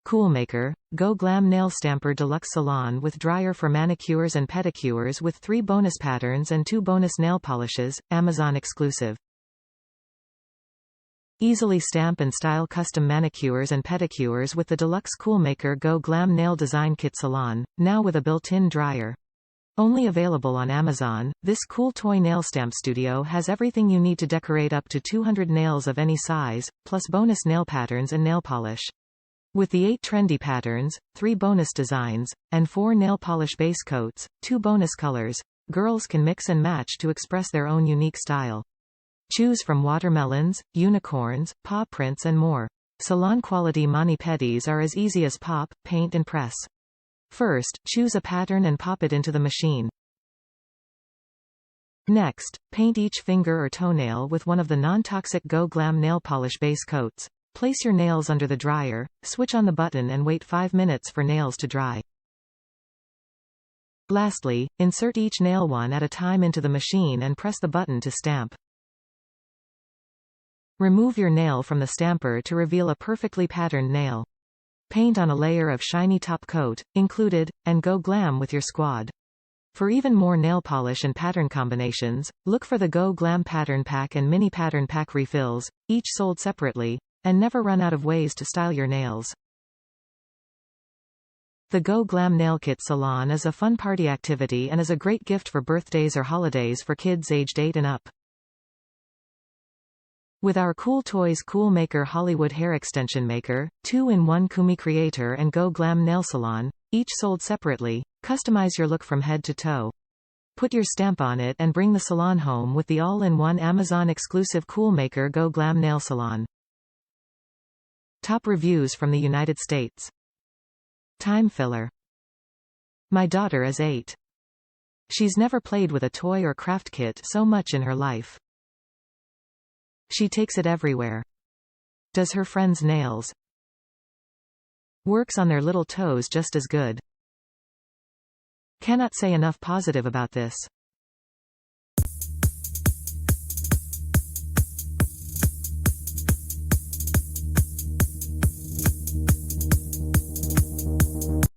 Cool Maker, Go Glam Nail Stamper Deluxe Salon with dryer for manicures and pedicures with 3 bonus patterns and 2 bonus nail polishes, Amazon exclusive. Easily stamp and style custom manicures and pedicures with the Deluxe Cool Maker Go Glam Nail Design Kit Salon, now with a built-in dryer. Only available on Amazon, this cool toy nail stamp studio has everything you need to decorate up to 200 nails of any size, plus bonus nail patterns and nail polish. With the 8 trendy patterns, 3 bonus designs, and 4 nail polish base coats, 2 bonus colors, girls can mix and match to express their own unique style. Choose from watermelons, unicorns, paw prints and more. Salon quality mani-pedis are as easy as pop, paint and press. First, choose a pattern and pop it into the machine. Next, paint each finger or toenail with one of the non-toxic Go Glam nail polish base coats. Place your nails under the dryer, switch on the button and wait 5 minutes for nails to dry. Lastly, insert each nail one at a time into the machine and press the button to stamp. Remove your nail from the stamper to reveal a perfectly patterned nail. Paint on a layer of shiny top coat, included, and go glam with your squad. For even more nail polish and pattern combinations, look for the Go Glam Pattern Pack and Mini Pattern Pack refills, each sold separately, and never run out of ways to style your nails. The Go Glam Nail Kit Salon is a fun party activity and is a great gift for birthdays or holidays for kids aged 8 and up. With our Cool Toys Cool Maker Hollywood Hair Extension Maker, 2-in-1 Kumi Creator and Go Glam Nail Salon, each sold separately, customize your look from head to toe. Put your stamp on it and bring the salon home with the all-in-one Amazon exclusive Cool Maker Go Glam Nail Salon. Top reviews from the United States. Time filler. My daughter is 8. She's never played with a toy or craft kit so much in her life. She takes it everywhere. Does her friends' nails. Works on their little toes just as good. Cannot say enough positive about this.